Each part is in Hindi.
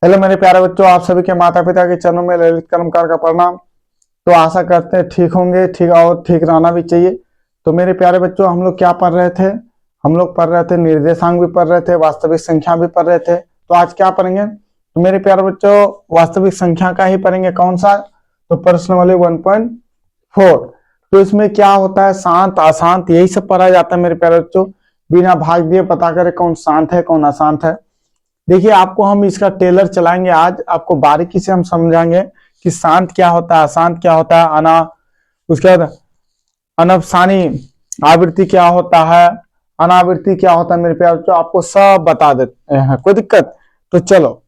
हेलो मेरे प्यारे बच्चों, आप सभी के माता पिता के चरणों में ललित कर्मकार का प्रणाम। तो आशा करते हैं ठीक होंगे, ठीक और ठीक रहना भी चाहिए। तो मेरे प्यारे बच्चों, हम लोग क्या पढ़ रहे थे? हम लोग पढ़ रहे थे निर्देशांक भी पढ़ रहे थे, वास्तविक संख्या भी पढ़ रहे थे। तो आज क्या पढ़ेंगे? तो मेरे प्यारे बच्चों, वास्तविक संख्या का ही पढ़ेंगे। कौन सा? तो प्रश्न वाले 1.4। तो इसमें क्या होता है? शांत अशांत यही सब पढ़ा जाता है मेरे प्यारे बच्चों। बिना भाग दिए पता करें कौन शांत है कौन अशांत है। देखिए, आपको हम इसका टेलर चलाएंगे। आज आपको बारीकी से हम समझाएंगे कि शांत क्या होता है, अशांत क्या होता है, उसके बाद अनफसानी आवृत्ति क्या होता है, अनावृत्ति क्या होता है। मेरे प्यारे बच्चों, आपको सब बता देते हैं, कोई दिक्कत? तो चलो,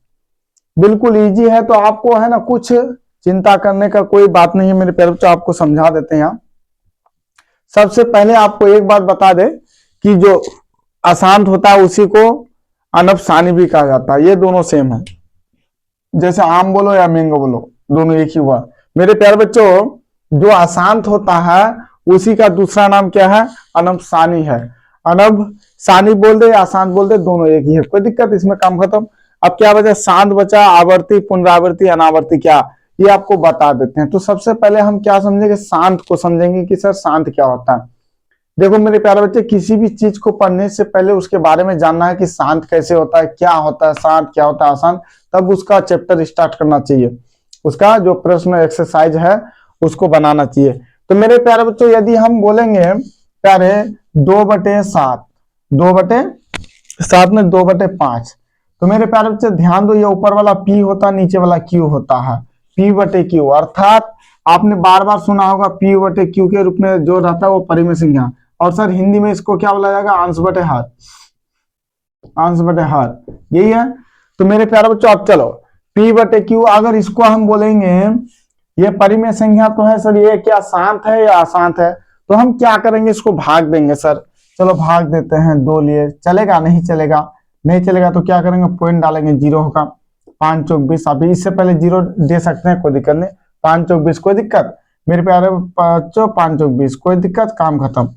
बिल्कुल इजी है। तो आपको है ना, कुछ चिंता करने का कोई बात नहीं है मेरे प्यारे बच्चों। आपको समझा देते हैं। यहाँ सबसे पहले आपको एक बात बता दे कि जो अशांत होता है उसी को अनफसानी भी कहा जाता है। ये दोनों सेम है, जैसे आम बोलो या मैंगो बोलो, दोनों एक ही हुआ। मेरे प्यारे बच्चों, जो अशांत होता है उसी का दूसरा नाम क्या है? अनफसानी है। अनफसानी बोल दे या अशांत बोल दे, दोनों एक ही है, कोई दिक्कत? इसमें काम खत्म। अब क्या बचा? शांत बचा, आवर्ती, पुनरावर्ती, अनावर्ती। क्या ये आपको बता देते हैं। तो सबसे पहले हम क्या समझेंगे? शांत को समझेंगे कि सर शांत क्या होता है। देखो मेरे प्यारे बच्चे, किसी भी चीज को पढ़ने से पहले उसके बारे में जानना है कि शांत कैसे होता है, क्या होता है शांत, क्या होता है अशांत, तब उसका चैप्टर स्टार्ट करना चाहिए। उसका जो प्रश्न एक्सरसाइज है उसको बनाना चाहिए। तो मेरे प्यारे बच्चों, यदि हम बोलेंगे प्यारे 2/7, 2/7 में 2/5, तो मेरे प्यारे बच्चे ध्यान दो, ये ऊपर वाला P होता है, नीचे वाला Q होता है। P/Q अर्थात आपने बार बार सुना होगा P/Q के रूप में जो रहता है वो परिमेय संख्या। और सर हिंदी में इसको क्या बोला जाएगा? अंश बटे हर, अंश बटे हर, यही है। तो मेरे प्यारे बच्चों, अब चलो P/Q, अगर इसको हम बोलेंगे ये परिमेय संख्या तो है सर, ये क्या शांत है या अशांत है? तो हम क्या करेंगे? इसको भाग देंगे सर। चलो भाग देते हैं, 2 लिए, चलेगा? नहीं चलेगा। नहीं चलेगा तो क्या करेंगे? पॉइंट डालेंगे, 0 होगा। 5 चौक 20, अभी इससे पहले 0 दे सकते हैं, कोई दिक्कत नहीं। 5 चौक 20, कोई दिक्कत? मेरे प्यारे बच्चों, 5 चौक 20, कोई दिक्कत? काम खत्म।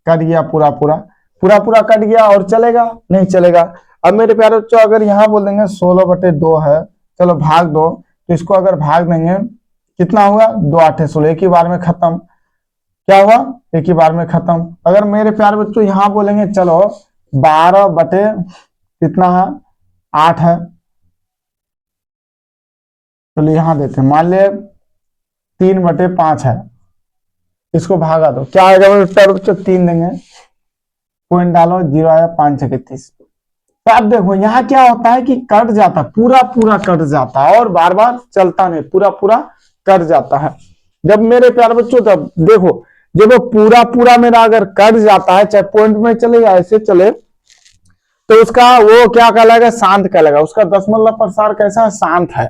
कट गया पूरा पूरा, पूरा पूरा कट गया। और चलेगा? नहीं चलेगा। अब मेरे प्यारे बच्चों, अगर यहाँ बोल देंगे 16/2 है, चलो भाग दो, तो इसको अगर भाग देंगे कितना होगा? 2 8 16, एक ही बार में खत्म। क्या हुआ? एक ही बार में खत्म। अगर मेरे प्यारे बच्चों यहाँ बोलेंगे चलो 12 बटे कितना है? 8 है, चलो यहाँ देते हैं, मान लिया 3/5 है, इसको भागा दो, क्या आएगा मेरे प्यारे बच्चों? 3 देंगे, पॉइंट डालो, 0 आया, 5 6 30। तो अब देखो यहाँ क्या होता है कि कट जाता, पूरा पूरा कट जाता है और बार बार चलता नहीं, पूरा पूरा कट जाता है। जब मेरे प्यारे बच्चों, तब देखो, जब वो पूरा पूरा मेरा अगर कट जाता है, चाहे पॉइंट में चले या ऐसे चले, तो उसका वो क्या कहलाएगा? शांत कहलाएगा। उसका दशमलव प्रसार कैसा है? शांत है।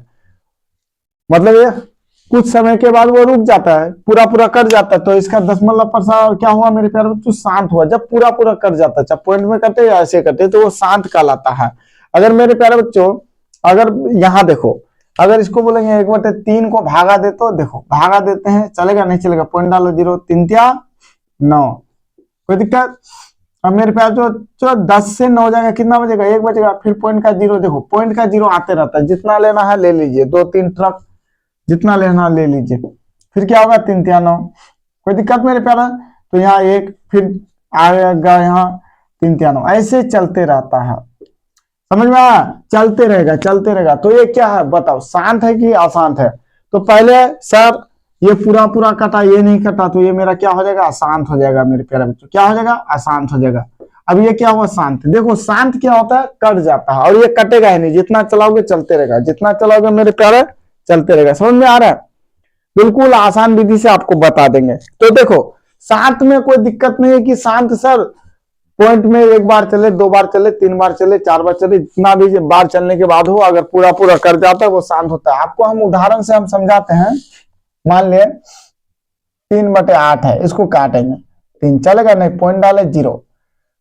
मतलब ये कुछ समय के बाद वो रुक जाता है, पूरा पूरा कट जाता है, तो इसका दशमलव प्रसार क्या हुआ मेरे प्यारे बच्चों? शांत हुआ। जब पूरा पूरा कट जाता है, चाहे पॉइंट में कटे या ऐसे कटे, तो वो शांत कहलाता है। अगर मेरे प्यारे बच्चों, अगर यहाँ देखो, अगर इसको बोलेंगे 1/3 को भागा दे, तो देखो भागा देते हैं, चलेगा? नहीं चलेगा। पॉइंट डालो, 0 3 9, कोई दिक्कत? अब मेरे प्यारे बच्चों, 10 से 9 जाएगा, कितना बचेगा? 1 बचेगा। फिर पॉइंट का 0, देखो पॉइंट का 0 आते रहता है, जितना लेना है ले लीजिए, 2-3 ट्रक जितना लेना ले लीजिए। फिर क्या होगा? 3 3 9, कोई दिक्कत मेरे प्यारा? तो यहाँ 1, फिर आएगा यहाँ 3 3 9, ऐसे चलते रहता है। समझ में आया? चलते रहेगा चलते रहेगा। तो ये क्या है बताओ, शांत है कि अशांत है? तो पहले सर ये पूरा पूरा कटा, ये नहीं कटा, तो ये मेरा क्या हो जाएगा? अशांत हो जाएगा मेरे प्यारे बच्चों। क्या हो जाएगा? अशांत हो जाएगा। अब ये क्या हुआ? शांत। देखो शांत क्या होता है? कट जाता है, और ये कटेगा ही नहीं, जितना चलाओगे चलते रहेगा, जितना चलाओगे मेरे प्यारे चलते रहेगा। समझ में आ रहा है? बिल्कुल आसान विधि से आपको बता देंगे। तो देखो, शांत में कोई दिक्कत नहीं है कि शांत सर पॉइंट में 1 बार चले, 2 बार चले, 3 बार चले, 4 बार चले, जितना भी बार चलने के बाद हो, अगर पूरा पूरा कर जाता है वो शांत होता है। आपको हम उदाहरण से हम समझाते हैं। मान ले 3/8 है, इसको काटेंगे, 3 चलेगा? नहीं, पॉइंट डाले, 0,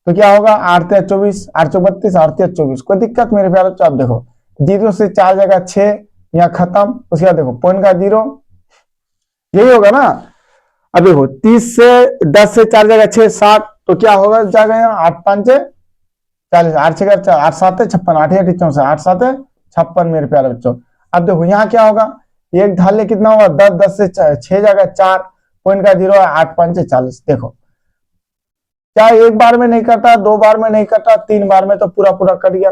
तो क्या होगा? 8 3 24, 8 4 32, 8 3 24, कोई दिक्कत मेरे प्यारे? तो आप देखो 0 से 4 जगह 6, यहाँ खत्म। उसके बाद देखो पॉइंट का 0, यही होगा ना? अब देखो 30 से 10 से 4 जगह 6 7, तो क्या होगा? जाएगा यहाँ 8 5 40, 8 6 8 7 56, 8 8 64, 8 7 56 मेरे प्यारे बच्चों। अब देखो यहाँ क्या होगा, एक ढाले कितना होगा 10, 10 से 6 जाएगा 4, पॉइंट का 0 है, 8 5 40। देखो क्या एक बार में नहीं कटा, 2 बार में नहीं कटा, 3 बार में तो पूरा पूरा कट गया।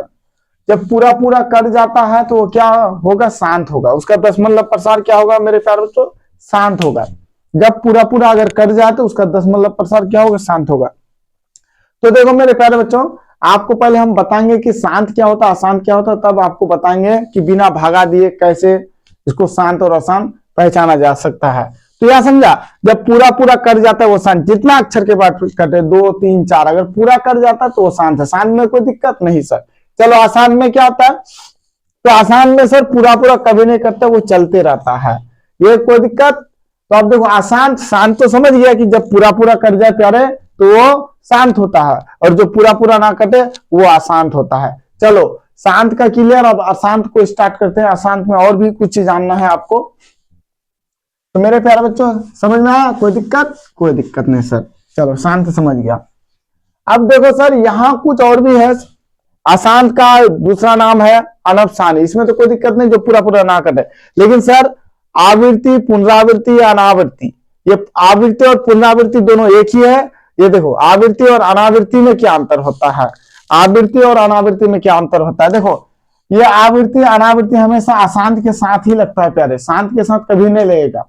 जब पूरा पूरा कट जाता है तो वो क्या होगा, शांत होगा, उसका दशमलव प्रसार क्या होगा मेरे प्यारे बच्चों, शांत होगा। जब पूरा पूरा अगर कट जाए तो उसका दशमलव प्रसार क्या होगा, शांत होगा। तो देखो मेरे प्यारे बच्चों, आपको पहले हम बताएंगे कि शांत क्या होता है, अशांत क्या होता है, तब आपको बताएंगे कि बिना भागा दिए कैसे इसको शांत और अशांत पहचाना जा सकता है। तो यह समझा, जब पूरा पूरा कट जाता है वो शांत, जितना अक्षर के बाद कटे 2 3 4, अगर पूरा कट जाता है तो वो शांत है। शांत में कोई दिक्कत नहीं सर। चलो आसान में क्या होता है, तो आसान में सर पूरा पूरा कभी नहीं करता, वो चलते रहता है, ये कोई दिक्कत। तो अब देखो आसान शांत तो समझ गया कि जब पूरा पूरा कट जाए प्यारे तो वो शांत होता है, और जो पूरा पूरा ना कटे वो अशांत होता है। चलो शांत का क्लियर, अब अशांत को स्टार्ट करते हैं। अशांत में और भी कुछ जानना है आपको, तो मेरे प्यारे बच्चों समझ में आया, कोई दिक्कत? कोई दिक्कत नहीं सर। चलो शांत समझ गया। अब देखो सर यहाँ कुछ और भी है। अशांत का दूसरा नाम है अनवसानी, इसमें तो कोई दिक्कत नहीं, जो पूरा पूरा ना कटे। लेकिन सर आवृत्ति, पुनरावृत्ति या अनावृत्ति, ये आवृत्ति और पुनरावृत्ति दोनों एक ही है। ये देखो आवृत्ति और अनावृत्ति में क्या अंतर होता है, आवृत्ति और अनावृत्ति में क्या अंतर होता है। देखो ये आवृत्ति अनावृत्ति हमेशा अशांत के साथ ही लगता है प्यारे, शांत के साथ कभी नहीं लगेगा,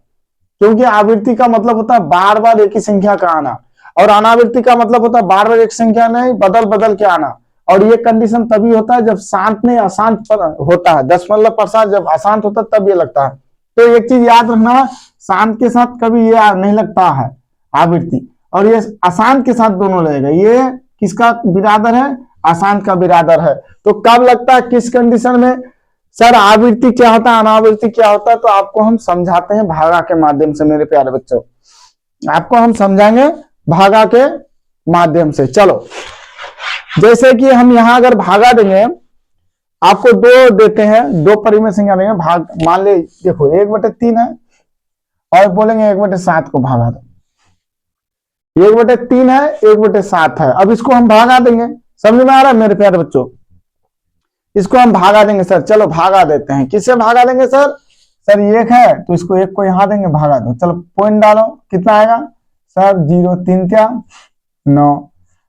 क्योंकि आवृत्ति का मतलब होता है बार बार एक ही संख्या का आना, और अनावृत्ति का मतलब होता है बार बार एक संख्या नहीं बदल बदल के आना। और ये कंडीशन तभी होता है जब शांत नहीं अशांत होता है, दशमलव प्रसार जब अशांत होता है तब ये लगता है। तो एक चीज याद रखना, शांत के साथ कभी ये नहीं लगता है आवृत्ति, और ये अशांत के साथ दोनों लगेगा। ये किसका बिरादर है, अशांत का बिरादर है। तो कब लगता है, किस कंडीशन में? सर आवृत्ति क्या होता है, अनावृत्ति क्या होता है, तो आपको हम समझाते हैं भागा के माध्यम से मेरे प्यारे बच्चों, आपको हम समझाएंगे भागा के माध्यम से। चलो जैसे कि हम यहां अगर भागा देंगे, आपको 2 देते हैं, 2 परिमेय संख्या देंगे भाग, मान ले देखो 1/3 है, और बोलेंगे 1/7 को भागा दो। 1/3 है, 1/7 है, अब इसको हम भागा देंगे। समझ में आ रहा है मेरे प्यारे बच्चों? इसको हम भागा देंगे सर। चलो भागा देते हैं, किससे भागा देंगे सर? सर 1 है तो इसको 1 को यहां देंगे, भागा दो। चलो पॉइंट डालो, कितना आएगा सर? 0 3 3 9।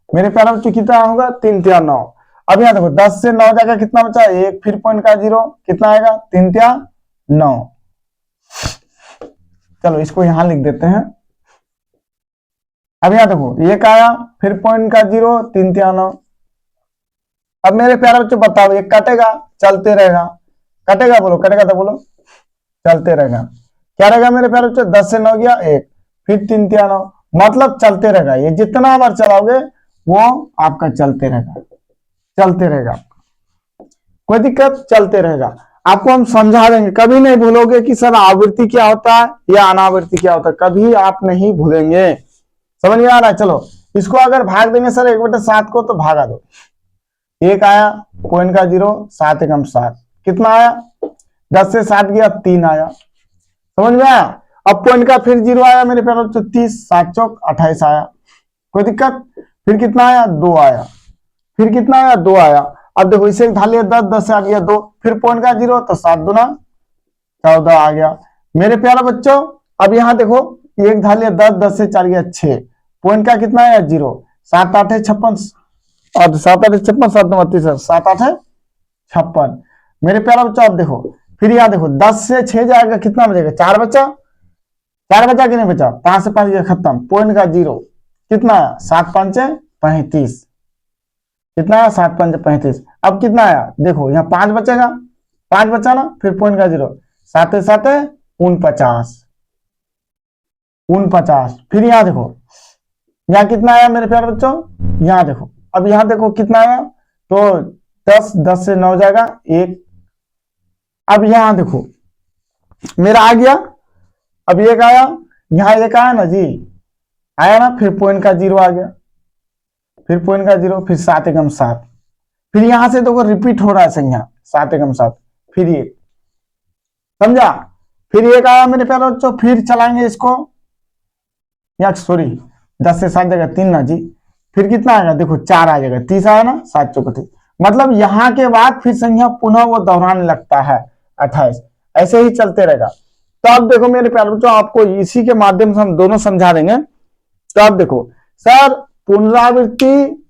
मेरे प्यारे बच्चों कितना होगा? 3 3 9। अब यहाँ देखो 10 से 9 जाएगा, कितना बचा? 1, फिर पॉइंट का 0, कितना आएगा? 3 3 9। चलो इसको यहां लिख देते हैं। अब यहाँ देखो 1 आया, फिर पॉइंट का 0, 3 3 9। अब मेरे प्यारे बच्चों बताओ, ये कटेगा चलते रहेगा? कटेगा बोलो, कटेगा तो बोलो, चलते रहेगा। क्या रहेगा मेरे प्यारे बच्चों? 10 से 9 गया 1, फिर 3 3 9, मतलब चलते रहेगा। ये जितना बार चलाओगे वो आपका चलते रहेगा, चलते रहेगा, कोई दिक्कत, चलते रहेगा। आपको हम समझा देंगे, कभी नहीं भूलोगे कि सर आवृत्ति क्या होता है या अनावृत्ति क्या होता है, कभी आप नहीं भूलेंगे। समझ में आ रहा है? चलो इसको अगर भाग देंगे सर 1/7 को, तो भागा दो। 1 आया, पॉइंट का 0, 7 एकम 7, कितना आया? 10 से 7 गया 3 आया। समझ में आया? अब पॉइंट का फिर 0 आया मेरे प्यारे बच्चों, 30, 7 चौक 28 आया, कोई दिक्कत। फिर कितना आया? 2 आया, फिर कितना आया? 2 आया। अब देखो इसे ढाल लिया 10, 10 से आ गया 2, फिर पॉइंट का 0, तो 7 दूना 14 आ गया मेरे प्यारे बच्चों। अब यहाँ देखो 1 ढाल लिया 10, 10 से 4 गया 6, पॉइंट का कितना आया? 0, 7 8 है 56, और 7 8 56, 7 9 32, 7 8 है 56 मेरे प्यारे बच्चों। अब देखो फिर यहाँ देखो 10 से 6 जाएगा, कितना बचेगा? 4 बचा, 4 बचा कि नहीं बचा? 5 से 5 गया खत्म, पॉइंट का 0, कितना आया? 7 5 35, कितना आया? 7 5 35। अब कितना आया? देखो यहाँ 5 बचेगा, 5 बचा ना, फिर पॉइंट का 0, 7 7 49, 49। फिर यहाँ देखो यहाँ कितना आया मेरे प्यारे बच्चों? यहाँ देखो, अब यहाँ देखो कितना आया? तो 10, 10 से 9 जाएगा 1। अब यहाँ देखो मेरा आ गया, अब 1 आया, यहाँ 1 आया ना जी, आया ना, फिर पॉइंट का 0 आ गया, फिर पॉइंट का 0, फिर 7 एकम 7, फिर यहां से देखो रिपीट हो रहा है संख्या 7 एकम 7, फिर 1, समझा? फिर 1 आया मेरे प्यारे बच्चों, फिर चलाएंगे इसको, या सॉरी 10 से 7 जाएगा 3 ना जी, फिर कितना आएगा? देखो 4 आ जाएगा, 30 आया ना, 7 चौक 30, मतलब यहाँ के बाद फिर संख्या पुनः वो दोहराने लगता है 28, ऐसे ही चलते रहेगा। तो अब देखो मेरे प्यारे बच्चों, आपको इसी के माध्यम से हम दोनों समझा देंगे। तो अब देखो सर, पुनरावृत्ति,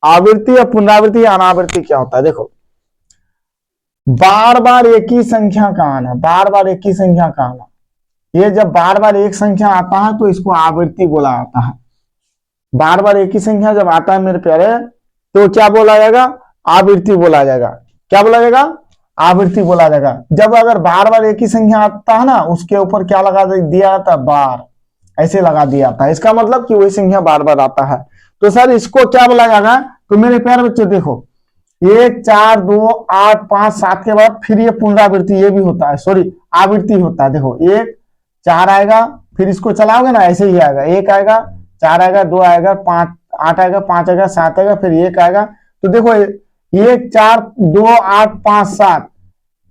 आवृत्ति या पुनरावृत्ति या अनावृत्ति क्या होता है। देखो बार बार एक ही संख्या का आना, बार बार एक ही संख्या का आना, ये जब बार बार एक संख्या आता है तो इसको आवृत्ति बोला जाता है। बार बार एक ही संख्या जब आता है मेरे प्यारे तो क्या बोला जाएगा, आवृत्ति बोला जाएगा। क्या बोला जाएगा, आवृत्ति बोला जाएगा। जब अगर बार बार एक ही संख्या आता है ना, उसके ऊपर क्या लगा दिया जाता है, बार, ऐसे लगा दिया जाता है। इसका मतलब कि वही संख्या बार बार आता है। तो सर इसको क्या बोला जाएगा, तो मेरे प्यारे बच्चे देखो 1 4 2 8 5 7 के बाद फिर ये पुनरावृत्ति, ये भी होता है, सॉरी आवृत्ति होता है। देखो 1 4 आएगा, फिर इसको चलाओगे ना ऐसे ही आएगा, 1 आएगा, 4 आएगा, 2 आएगा, 5 8 आएगा, 5 आएगा, 7 आएगा, फिर 1 आएगा। तो देखो 1 4 2 8 5 7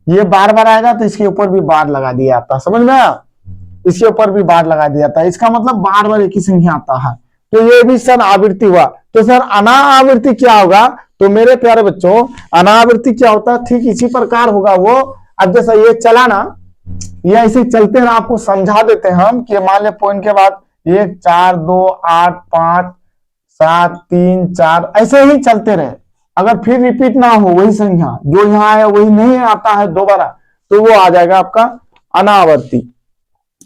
ये बार बार आएगा तो इसके ऊपर भी बार लगा दिया जाता है, समझ में आया, इसके ऊपर भी बार लगा दिया जाता है। इसका मतलब बार बार एक ही संख्या आता है। तो ये भी सर आवृत्ति हुआ। तो सर अनावृत्ति क्या होगा, तो मेरे प्यारे बच्चों अनावृत्ति क्या होता है, ठीक इसी प्रकार होगा वो। अब जैसा ये चला ना, ये ऐसे चलते ना, आपको समझा देते हैं हम कि मान ले पॉइंट के बाद 1 4 2 8 5 7 3 4 ऐसे ही चलते रहे। अगर फिर रिपीट ना हो वही संख्या जो यहाँ है वही नहीं आता है दोबारा, तो वो आ जाएगा आपका अनावर्ती।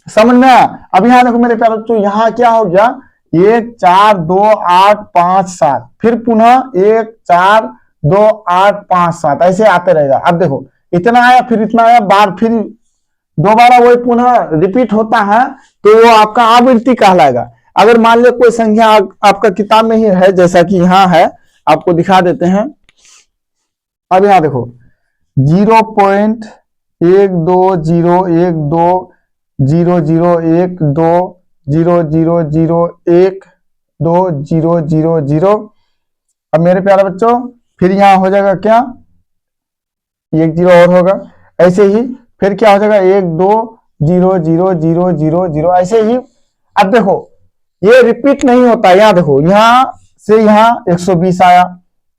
समझ में आया। अब यहाँ देखो मेरे प्यारे बच्चों, यहाँ क्या हो गया, 1 4 2 8 5 7 फिर पुनः 1 4 2 8 5 7 ऐसे आते रहेगा। अब देखो इतना आया, फिर इतना आया, बार फिर दोबारा वही पुनः रिपीट होता है, तो वो आपका आवृत्ति कहलाएगा। अगर मान लो कोई संख्या आपका किताब में ही है, जैसा कि यहाँ है, आपको दिखा देते हैं। अब यहाँ देखो 0.12 1 2 0 1 2 0 0 1 2 0 0 0 1 2 0 0 0। अब मेरे प्यारे बच्चों फिर यहाँ हो जाएगा क्या, 1 0 और होगा, ऐसे ही फिर क्या हो जाएगा 1 2 0 0 0 0 0 ऐसे ही। अब देखो ये रिपीट नहीं होता। यहाँ देखो यहाँ से यहाँ 120 आया,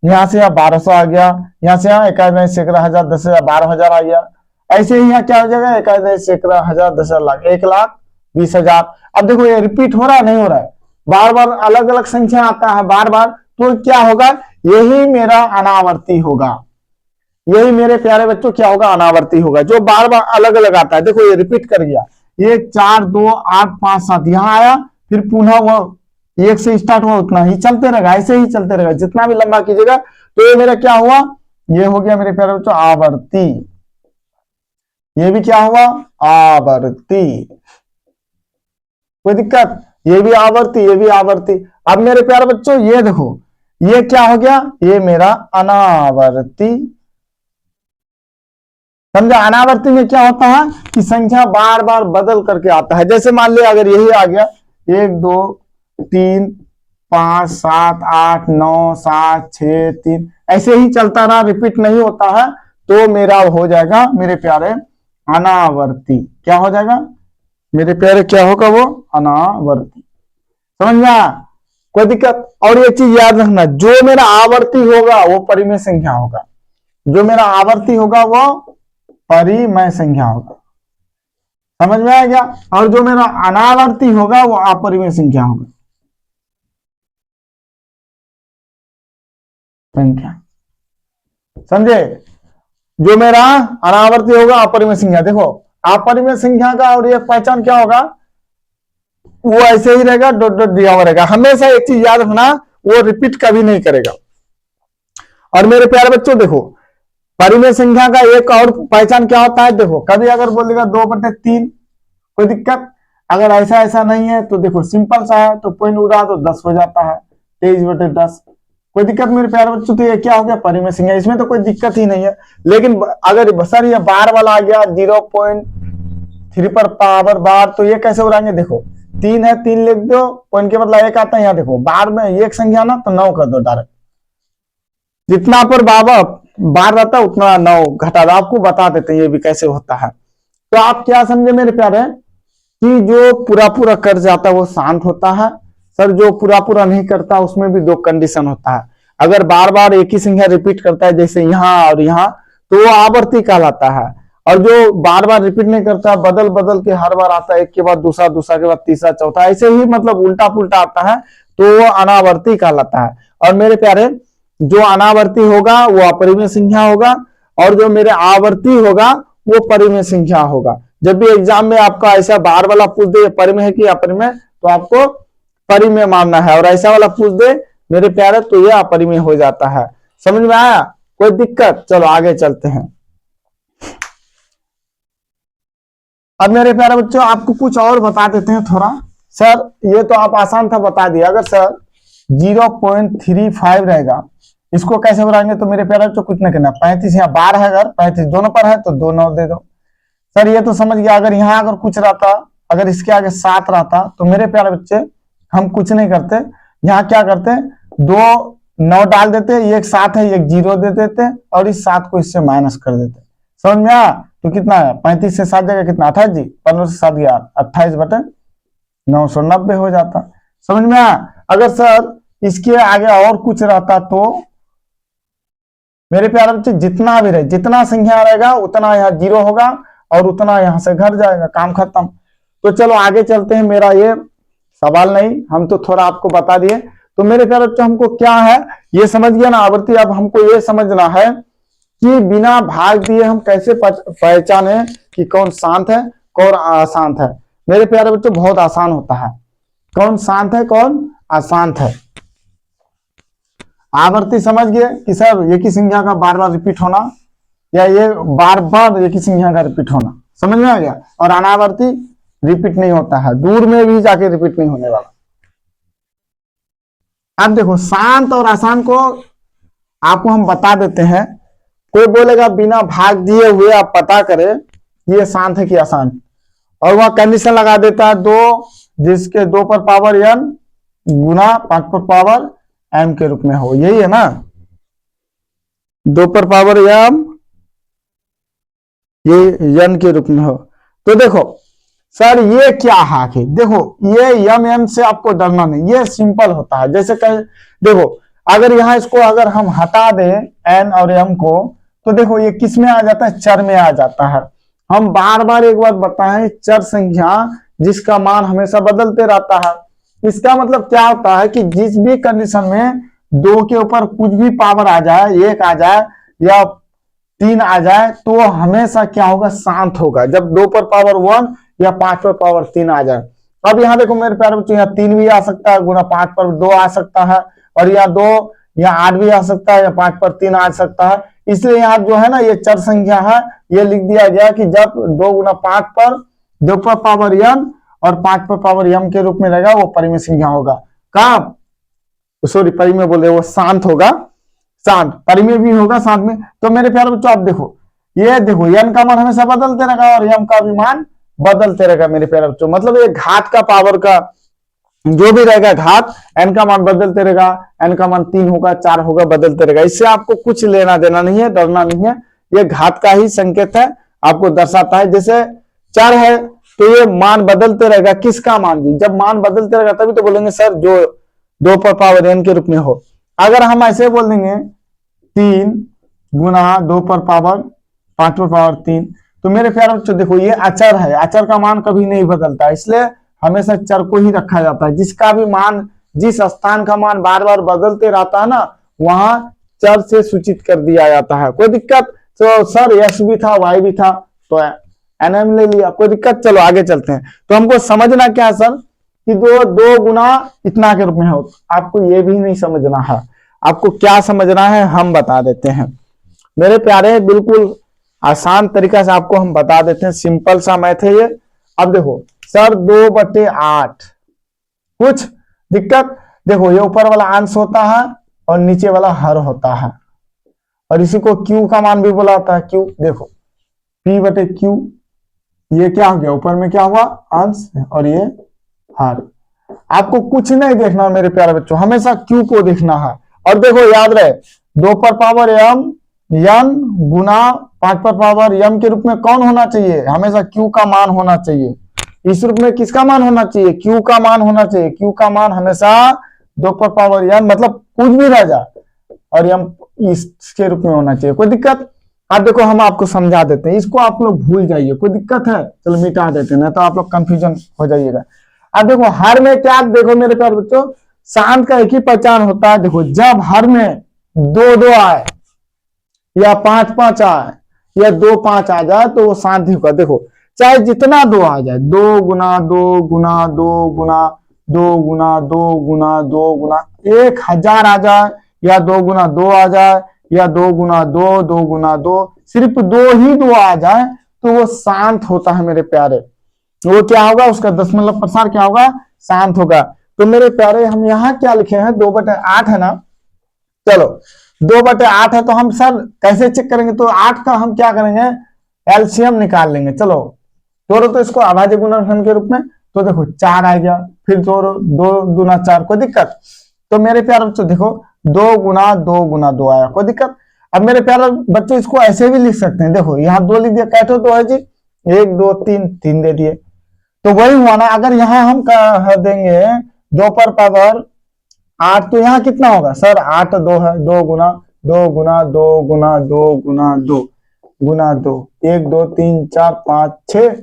यहाँ से यहाँ 1200 आ गया, यहाँ से यहाँ 1 सैकड़ा हजार 10,000 12,000 आ गया। ऐसे ही यहाँ क्या हो जाएगा 1 सैकड़ा हजार 10,000 लाख 1,20,000। अब देखो ये रिपीट हो रहा है नहीं हो रहा है, बार बार अलग अलग संख्या आता है बार बार, तो क्या होगा, यही मेरा अनावर्ती होगा। यही मेरे प्यारे बच्चों क्या होगा, अनावर्ती होगा, जो बार बार अलग अलग आता है। देखो ये रिपीट कर गया, 1 4 2 8 5 7 यहाँ आया, फिर पुनः वो 1 से स्टार्ट हुआ, उतना ही चलते रहेगा, ऐसे ही चलते रहेगा, जितना भी लंबा कीजिएगा। तो ये मेरा क्या हुआ, ये हो गया मेरे प्यारे बच्चों आवर्ती। ये भी क्या हुआ, आवर्ती, कोई दिक्कत, ये भी आवर्ती, ये भी आवर्ती। अब मेरे प्यारे बच्चों ये देखो, ये क्या हो गया, ये मेरा अनावर्ती। समझा। अनावर्ती में क्या होता है कि संख्या बार बार बदल करके आता है। जैसे मान लिया अगर यही आ गया 1 2 3 5 7 8 9 7 6 3 ऐसे ही चलता रहा, रिपीट नहीं होता है, तो मेरा हो जाएगा मेरे प्यारे अनावर्ती। क्या हो जाएगा मेरे प्यारे, क्या होगा वो, अनावर्ती। समझ में आया, कोई दिक्कत। और ये चीज याद रखना, जो मेरा आवर्ती होगा वो परिमेय संख्या होगा, जो मेरा आवर्ती होगा वो परिमेय संख्या होगा। समझ में आया क्या। और जो मेरा अनावर्ती होगा वो अपरिमेय संख्या होगा। संख्या समझे, जो मेरा अनावर्ती होगा अपरिमेय संख्या। देखो अपरिमेय संख्या का और ये पहचान क्या होगा, वो ऐसे ही रहेगा, डॉट डॉट दिया हुआ रहेगा। हमेशा एक चीज याद रखना, वो रिपीट कभी नहीं करेगा। और मेरे प्यारे बच्चों देखो परिमेय संख्या का एक और पहचान क्या होता है, देखो कभी अगर बोलेगा 2/3 कोई दिक्कत, अगर ऐसा ऐसा नहीं है तो देखो सिंपल सा है, तो पॉइंट उड़ा तो 10 हो जाता है, 23/10, कोई दिक्कत मेरे प्यारे बच्चों। तो ये क्या हो गया, परिमेय संख्या, इसमें तो कोई दिक्कत ही नहीं है। लेकिन अगर सर ये बार वाला आ गया 0.3 पर पावर बार, तो ये कैसे उड़ाएंगे, देखो 3 है 3 लिख दो, पॉइंट के बदला 1 आता है, यहाँ देखो बार में एक संख्या ना तो 9 कर दो डायरेक्ट, जितना पर बाबा बार रहता है उतना 9 घटा दो। आपको बता देते हैं ये भी कैसे होता है। तो आप क्या समझे मेरे प्यारे, कि जो पूरा पूरा कर जाता है वो शांत होता है। सर जो पूरा पूरा नहीं करता उसमें भी 2 कंडीशन होता है। अगर बार बार एक ही संख्या रिपीट करता है जैसे यहाँ और यहाँ, तो वो आवर्ती कहलाता है। और जो बार बार रिपीट नहीं करता, बदल बदल के हर बार आता है, एक के बाद दूसरा, दूसरा के बाद तीसरा, चौथा, ऐसे ही मतलब उल्टा पुल्टा आता है, तो वो अनावर्ती कहलाता है। और मेरे प्यारे, जो अनावर्ती होगा वो अपरिमेय संख्या होगा, और जो मेरे आवर्ती होगा वो परिमेय संख्या होगा। जब भी एग्जाम में आपका ऐसा बार वाला पूछ दे परिमेय है कि अपरिमेय, तो आपको परिमेय मानना है, और ऐसा वाला पूछ दे मेरे प्यारे तो ये अपरिमेय हो जाता है। समझ में आया? कोई दिक्कत? चलो आगे चलते हैं। अब मेरे प्यारे बच्चों आपको कुछ और बता देते हैं थोड़ा। सर ये तो आप आसान था बता दिया, अगर सर 0.35 रहेगा, इसको कैसे बनाएंगे? तो मेरे प्यारे बच्चों कुछ नहीं करना, 35 यहाँ बार है, अगर 35 दोनों पर है तो 2 9 दे दो। सर ये तो समझ गया। अगर यहाँ अगर कुछ रहता, अगर इसके आगे 7 रहता, तो मेरे प्यारे बच्चे हम कुछ नहीं करते, यहाँ क्या करते, 2 9 डाल देते, ये एक 7 है, एक 0 दे देते, और इस 7 को इससे माइनस कर देते। समझ में आया? तो कितना है? 35 से 7 जगह कितना? 28 जी, 15 से 7 गया 28/990 हो जाता। समझ में आया? अगर सर इसके आगे और कुछ रहता तो मेरे प्यारे बच्चे जितना भी रहे, जितना संख्या रहेगा उतना यहाँ 0 होगा और उतना यहां से घट जाएगा, काम खत्म। तो चलो आगे चलते हैं। मेरा ये सवाल नहीं, हम तो थोड़ा आपको बता दिए। तो मेरे प्यारे बच्चों हमको क्या है ये समझ गया ना आवर्ती। अब हमको ये समझना है कि बिना भाग दिए हम कैसे पहचाने कि कौन शांत है कौन अशांत है। मेरे प्यारे बच्चों बहुत आसान होता है, कौन शांत है कौन अशांत है। आवर्ती समझ गए कि सर एक ही संख्या का बार बार रिपीट होना, या ये बार बार एक ही संख्या का रिपीट होना, समझ में आ गया। और अनावर्ती रिपीट नहीं होता है, दूर में भी जाके रिपीट नहीं होने वाला। अब देखो शांत और अशांत को आपको हम बता देते हैं। कोई बोलेगा बिना भाग दिए हुए आप पता करें ये शांत है कि अशांत, और वह कंडीशन लगा देता है 2 जिसके 2 पर पावर n गुना 5 पर पावर m के रूप में हो, यही है ना, 2 पर पावर m ये n के रूप में हो। तो देखो सर ये क्या है आखिर, देखो ये m से आपको डरना नहीं, ये सिंपल होता है। जैसे कहीं देखो अगर यहाँ इसको अगर हम हटा दें n और m को, तो देखो ये किस में आ जाता है, चर में आ जाता है। हम बार बार एक बात बताएं, चर संख्या जिसका मान हमेशा बदलते रहता है। इसका मतलब क्या होता है कि जिस भी कंडीशन में 2 के ऊपर कुछ भी पावर आ जाए, 1 आ जाए या 3 आ जाए, तो हमेशा क्या होगा, शांत होगा। जब 2 पर पावर 1 या 5 पर पावर 3 आ जाए। अब यहाँ देखो मेरे प्यारे बच्चों, यहाँ 3 भी आ सकता है, गुना 5 पर 2 आ सकता है, और यहाँ 2 या 8 भी आ सकता है, या 5 पर 3 आ सकता है। इसलिए यहाँ जो है ना ये चर संख्या है, ये लिख दिया गया कि जब 2 गुना 5 पर 2 पर पावर n और 5 पर पावर m के रूप में रहेगा वो परिमेय संख्या होगा। कब, सॉरी परिमेय बोल रहे, वो शांत होगा, शांत परिमेय भी होगा शांत में। तो मेरे प्यारे बच्चों आप देखो, ये देखो n का मान हमेशा बदलते रहेगा और m का भी मान बदलते रहेगा मेरे प्यारे बच्चों। मतलब ये घात का पावर का जो भी रहेगा घात, n का मान बदलते रहेगा, n का मान 3 होगा 4 होगा, बदलते रहेगा। इससे आपको कुछ लेना देना नहीं है, डरना नहीं है, ये घात का ही संकेत है, आपको दर्शाता है। जैसे 4 है तो ये मान बदलते रहेगा, किसका मान जी, जब मान बदलते रहेगा तभी तो बोलेंगे सर जो 2 पर पावर n के रूप में हो। अगर हम ऐसे बोल देंगे 3 गुना 2 पर पावर 5 पर पावर 3, तो मेरे प्यारे बच्चों देखो ये अचर है, अचर का मान कभी नहीं बदलता, इसलिए हमेशा चर को ही रखा जाता है। जिसका भी मान, जिस स्थान का मान बार बार बदलते रहता है ना, वहां चर से सूचित कर दिया जाता है। कोई दिक्कत? तो सर x भी था y भी था तो nm ले लिया, कोई दिक्कत? चलो आगे चलते हैं। तो हमको समझना क्या है सर कि 2 गुना इतना के रूप में हो, आपको ये भी नहीं समझना है। आपको क्या समझना है हम बता देते हैं मेरे प्यारे, बिल्कुल आसान तरीका से आपको हम बता देते हैं। सिंपल सा मैथ है ये। अब देखो सर 2/8, कुछ दिक्कत? देखो ये ऊपर वाला अंश होता है और नीचे वाला हर होता है, और इसी को q का मान भी बोला जाता है। q देखो p/q, ये क्या हो गया, ऊपर में क्या हुआ, अंश, और ये हर। आपको कुछ नहीं देखना मेरे प्यारे बच्चों, हमेशा q को देखना है। और देखो याद रहे 2 पर पावर m n गुना 5 पर पावर m के रूप में कौन होना चाहिए, हमेशा q का मान होना चाहिए। इस रूप में किसका मान होना चाहिए, q का मान होना चाहिए। q का मान हमेशा 2 पर पावर n, मतलब कुछ भी रह जाए और m इसके रूप में होना चाहिए। कोई दिक्कत? अब देखो हम आपको समझा देते हैं, इसको आप लोग भूल जाइए, कोई दिक्कत है चलो मिटा देते हैं, ना तो आप लोग कंफ्यूजन हो जाइएगा। अब देखो हर में क्या, देखो मेरे प्यारे बच्चों, शांत का एक ही पहचान होता है। देखो जब हर में 2 2 आए या 5 5 आए या 2 5 आ जाए तो वो शांत ही होगा। देखो चाहे जितना 2 आ जाए, 2 गुना 2 गुना 2 गुना 2 गुना 2 गुना 2 गुना 1000 आ जाए या 2 गुना 2 आ जाए या 2 गुना 2 2 गुना 2, सिर्फ 2 ही 2 आ जाए तो वो शांत होता है मेरे प्यारे। वो क्या होगा, उसका दशमलव प्रसार क्या होगा, शांत होगा। तो मेरे प्यारे हम यहाँ क्या लिखे हैं, 2/8 है ना। चलो 2/8 है तो हम सर कैसे चेक करेंगे, तो 8 का हम क्या करेंगे, एलसीएम निकाल लेंगे। चलो तोड़ो तो इसको अभाज्य गुणनखंड के रूप में, तो देखो 4 आ गया, फिर तोड़ो 2 दूना 4, कोई दिक्कत? तो मेरे प्यारे बच्चों देखो 2 गुना 2 गुना 2 आया, कोई दिक्कत? अब मेरे प्यारे बच्चों इसको ऐसे भी लिख सकते हैं, देखो यहाँ 2 लिख दिया, कैसे तो है जी 1 2 3 3 दे दिए, तो वही हुआ ना। अगर यहाँ हम कह देंगे 2 पर पावर 8 तो यहाँ कितना होगा सर, 8 2 है, 2 गुना 2 गुना 2 गुना 2 गुना 2 गुना 2, 1 2 3 4 5 6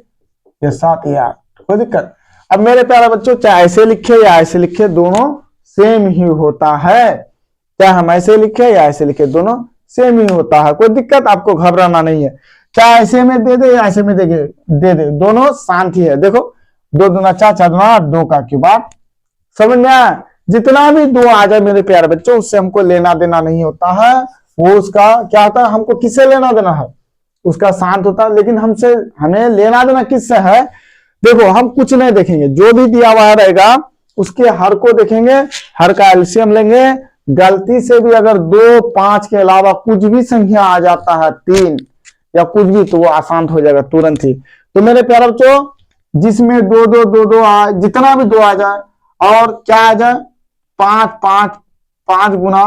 या 7 या 8, कोई दिक्कत? अब मेरे प्यारे बच्चों चाहे ऐसे लिखे या ऐसे लिखे दोनों सेम ही होता है, चाहे हम ऐसे लिखे या ऐसे लिखे दोनों सेम ही होता है, कोई दिक्कत? आपको घबराना नहीं है, चाहे ऐसे में दे दे या ऐसे में दे दे, दोनों शांत ही है। देखो 2 दूना 4 4 दूना 8, 2 का क्यूब 8, समझ में आया? जितना भी 2 आ जाए मेरे प्यारे बच्चों उससे हमको लेना देना नहीं होता है, वो उसका क्या होता है, हमको किससे लेना देना है, उसका शांत होता है। लेकिन हमसे हमें लेना देना किससे है, देखो हम कुछ नहीं देखेंगे, जो भी दिया हुआ रहेगा उसके हर को देखेंगे, हर का एलसीएम लेंगे। गलती से भी अगर 2 5 के अलावा कुछ भी संख्या आ जाता है 3 या कुछ भी, तो वो अशांत हो जाएगा तुरंत ही। तो मेरे प्यारे बच्चों जिसमें 2 2 2 2 आ, जितना भी 2 आ जाए और क्या आ जाए 5 5 5 गुना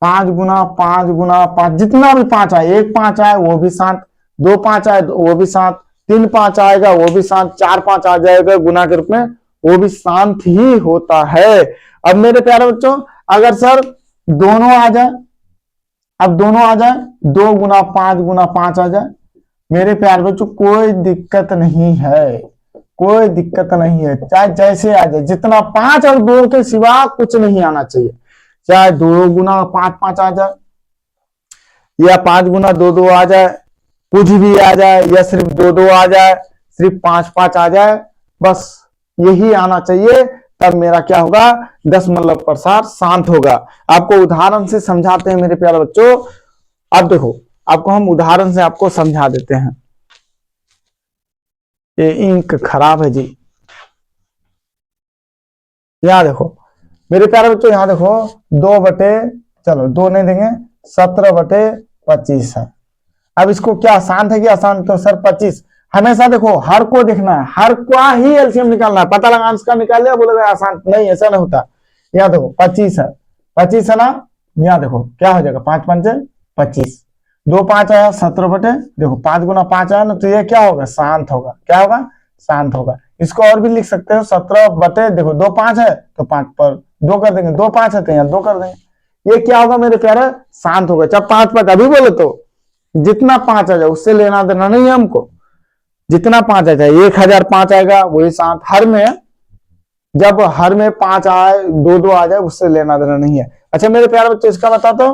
5 गुना 5 गुना 5, जितना भी 5 आए, 1 5 आए वो भी शांत, 2 5 आए वो भी शांत, 3 5 आएगा वो भी शांत, 4 5 आ जाएगा गुना के रूप में वो भी शांत ही होता है। अब मेरे प्यारे बच्चों अगर सर दोनों आ जाए, अब दोनों आ जाए 2 गुना 5 गुना 5 आ जाए, मेरे प्यारे बच्चों कोई दिक्कत नहीं है, कोई दिक्कत नहीं है, चाहे जैसे आ जाए, जितना 5 और 2 के सिवा कुछ नहीं आना चाहिए, चाहे 2 गुना 5 5 आ जाए या 5 गुना 2 2 आ जाए, कुछ भी आ जाए, या सिर्फ 2 2 आ जाए, सिर्फ 5 5 आ जाए, बस यही आना चाहिए, तब मेरा क्या होगा, दशमलव प्रसार शांत होगा। आपको उदाहरण से समझाते हैं मेरे प्यारे बच्चों। अब देखो आपको हम उदाहरण से आपको समझा देते हैं। ये इंक खराब है जी, यहां देखो मेरे प्यारे बच्चों, यहां देखो 2 बटे, चलो 2 नहीं देंगे, 17/25 है। अब इसको क्या शांत है कि अशांत, तो सर 25, हमेशा देखो हर को देखना है, हर का ही एलसीएम निकालना है, पता लगा अंश का निकाल लिया बोलेगा अशांत, नहीं ऐसा नहीं होता। यहाँ देखो 25 है, 25 है ना, यहाँ देखो क्या हो जाएगा 5 5 25, 2 5 आया 17 बटे, देखो 5 गुना 5 आया ना, तो ये क्या होगा, शांत होगा, क्या होगा, शांत होगा। इसको और भी लिख सकते हो 17 बटे, देखो 2 5 है तो 5 पर 2 कर देंगे, 2 5 है तो यहाँ 2 कर देंगे, ये क्या होगा मेरे प्यारे, शांत होगा। चाहे 5 5 अभी बोले तो जितना 5 आ जाए उससे लेना देना नहीं है हमको, जितना 5 आ जाए, 1005 आएगा वही शांत, हर में जब हर में 5 आए 2 2 आ जाए उससे लेना देना नहीं है। अच्छा मेरे प्यारे बच्चे इसका बता दो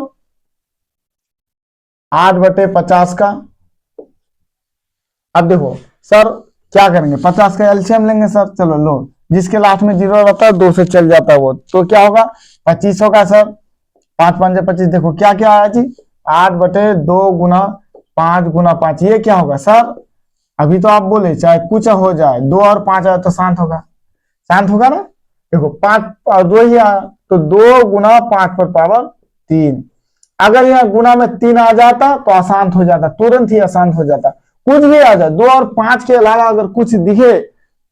8/50 का। अब देखो सर क्या करेंगे, 50 का एलसीएम लेंगे सर, चलो लो, जिसके लास्ट में 0 रहता है 2 से चल जाता है वो, तो क्या होगा 25 होगा सर, 5 5 25, देखो क्या क्या आया जी 8/2 गुना 5 गुना 5, ये क्या होगा सर, अभी तो आप बोले चाहे कुछ हो जाए 2 और 5 आए तो शांत होगा, शांत होगा ना। देखो 5 और 2 ही आया तो 2 गुना 5 पर पावर 3, अगर यहाँ गुना में 3 आ जाता तो अशांत हो जाता, तुरंत ही अशांत हो जाता। कुछ भी आ जाए 2 और 5 के अलावा अगर कुछ दिखे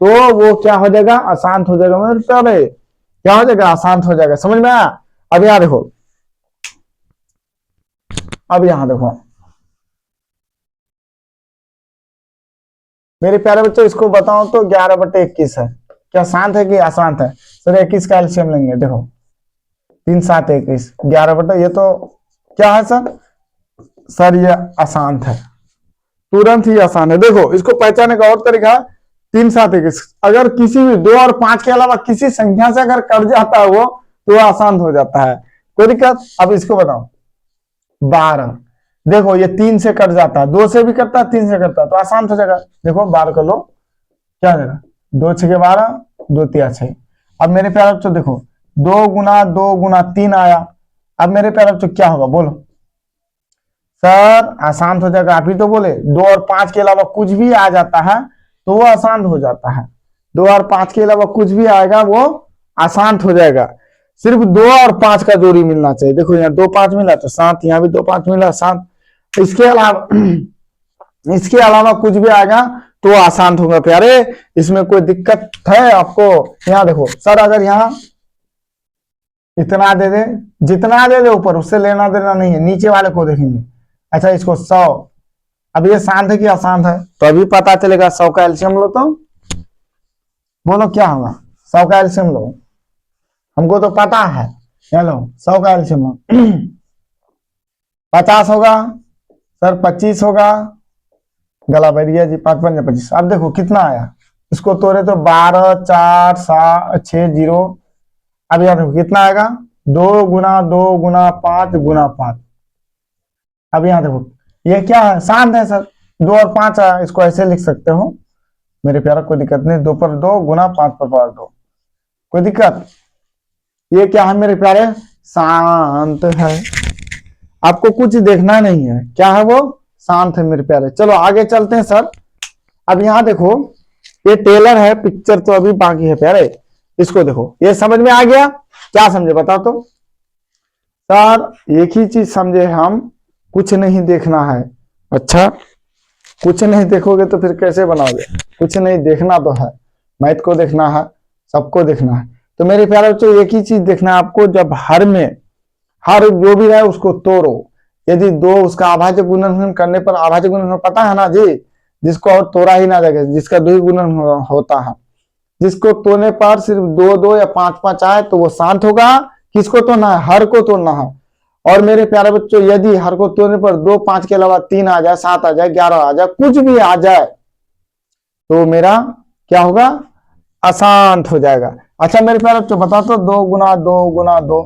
तो वो क्या हो जाएगा, अशांत हो जाएगा मेरे प्यारे, क्या हो जाएगा, अशांत हो जाएगा, समझ में आया। अब यहाँ देखो, अब यहाँ देखो मेरे प्यारे बच्चों, इसको बताओ तो 11/21 है, क्या शांत है कि अशांत है, सर 21 का एलसीएम लेंगे, देखो 3 7 21, 11 बटा, ये तो क्या है सर? सर ये आसान है, तुरंत ही आसान है। देखो इसको पहचानने का और तरीका, 3 7 21 अगर किसी भी 2 और 5 के अलावा किसी संख्या से अगर कट जाता है वो, तो आसान हो जाता है, कोई दिक्कत। अब इसको बताओ 12, देखो ये 3 से कट जाता है, 2 से भी कटता है, 3 से कटता है, तो आसान हो जाएगा। देखो 12 कर लो, क्या देगा? 2 6 12, 2 3 6। अब मेरे प्यारे बच्चों देखो 2 गुना 2 गुना 3 आया। अब मेरे प्यारे बच्चों क्या होगा बोलो? सर आसान हो जाएगा, आप ही तो बोले 2 और 5 के अलावा कुछ भी आ जाता है तो वो आसान हो जाता है। 2 और 5 के अलावा कुछ भी आएगा वो आसान हो जाएगा। सिर्फ 2 और 5 का जोड़ी मिलना चाहिए। देखो यहाँ 2 5 मिला तो 7, यहाँ भी 2 5 मिला 7। इसके अलावा कुछ भी आएगा तो आसान होगा प्यारे, इसमें कोई दिक्कत है आपको? यहाँ देखो सर, अगर यहाँ इतना दे दे, जितना दे दे ऊपर, उससे लेना देना नहीं है, नीचे वाले को देखेंगे। अच्छा इसको 100, अब ये शांत है कि अशांत है? तो अभी पता चलेगा। 100 का एलसीएम लो तो बोलो क्या होगा? 100 का एलसीएम लो, हमको तो पता है। चलो 100 का एलसीएम लो। 50 होगा सर, 25 होगा, गला बैठ गया जी, 5 5 25। अब देखो कितना आया, इसको तोड़े तो 12 4 7 6 0। अब यहाँ देखो कितना आएगा, 2 गुना 2 गुना 5 गुना 5। अब यहाँ देखो ये क्या है? शांत है सर, 2 और 5 है, इसको ऐसे लिख सकते हो मेरे प्यारा, कोई दिक्कत नहीं। 2 पर 2 गुना 5 पर पावर 2, कोई दिक्कत? ये क्या है मेरे प्यारे? शांत है, आपको कुछ देखना नहीं है, क्या है वो? शांत है मेरे प्यारे। चलो आगे चलते हैं सर। अब यहाँ देखो ये टेलर है, पिक्चर तो अभी बाकी है प्यारे। इसको देखो, ये समझ में आ गया? क्या समझे बताओ तो? सर एक ही चीज समझे हम, कुछ नहीं देखना है। अच्छा कुछ नहीं देखोगे तो फिर कैसे बनाओगे? कुछ नहीं देखना तो है, मैथ को देखना है, सबको देखना है। तो मेरे प्यारे बच्चों एक ही चीज देखना है आपको, जब हर में हर जो भी है उसको तोड़ो। यदि 2 उसका अभाज्य गुणनफल करने पर, अभाज्य गुणनफल पता है ना जी, जिसको और तोड़ा ही ना जाएगा, जिसका 2 ही गुणन होता है, जिसको तोड़ने पर सिर्फ 2 2 या 5 5 आए तो वो शांत होगा। किसको तोड़ना है? हर को तोड़ना है। और मेरे प्यारे बच्चों यदि हर को तोड़ने पर 2 5 के अलावा 3 आ जाए, 7 आ जाए, 11 आ जाए, कुछ भी आ जाए, तो मेरा क्या होगा? अशांत हो जाएगा। अच्छा मेरे प्यारे बच्चों बता तो 2 गुना 2 गुना 2,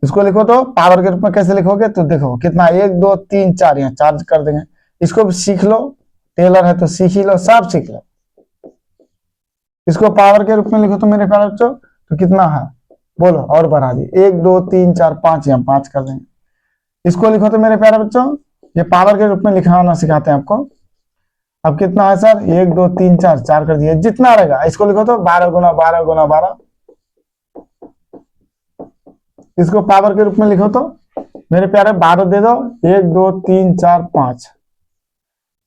इसको लिखो तो पावर के रूप में कैसे लिखोगे? तो देखो कितना, 1 2 3 4, यहाँ 4 कर देंगे। इसको भी सीख लो, टेलर है तो सीख ही लो, सब सीख लो। इसको पावर के रूप में लिखो तो मेरे प्यारे बच्चों तो कितना है बोलो? और बढ़ा दी, 1 2 3 4 5, यहाँ 5 कर देंगे। इसको लिखो तो मेरे प्यारे बच्चों, ये पावर के रूप में लिखना सिखाते हैं आपको। अब कितना है सर? 1 2 3 4, 4 कर दिए, जितना रहेगा। इसको लिखो तो 12 गुना 12 गुना 12। इसको पावर के रूप में लिखो तो मेरे प्यारे 12 दे दो, 1 2 3 4 5।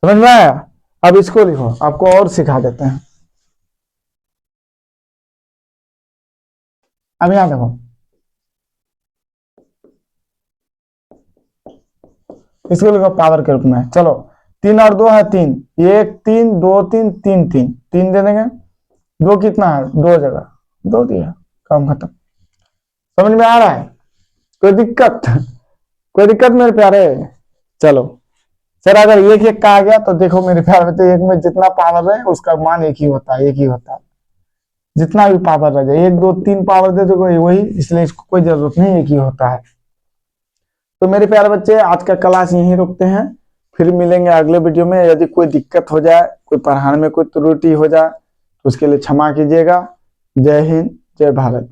समझ में आया? अब इसको लिखो, आपको और सिखा देते हैं। अब यहां देखो, इसको लिखो पावर के रूप में। चलो 3 और 2 है 3, 1 3 2 3 3 3 3 दे देंगे। 2 कितना है? 2 जगह 2 दिया, काम खत्म। समझ में आ रहा है? कोई दिक्कत? कोई दिक्कत मेरे प्यारे? चलो सर अगर 1 1 का आ गया तो देखो मेरे प्यारे, तो 1 में जितना पावर है उसका मान एक ही होता है, एक ही होता है। जितना भी पावर रह जाए, 1 2 3 पावर दे तो वही, इसलिए इसको कोई जरूरत नहीं, एक ही होता है। तो मेरे प्यारे बच्चे आज का क्लास यहीं रुकते हैं, फिर मिलेंगे अगले वीडियो में। यदि कोई दिक्कत हो जाए, कोई पढ़ाने में कोई त्रुटि हो जाए तो उसके लिए क्षमा कीजिएगा। जय हिंद, जय भारत।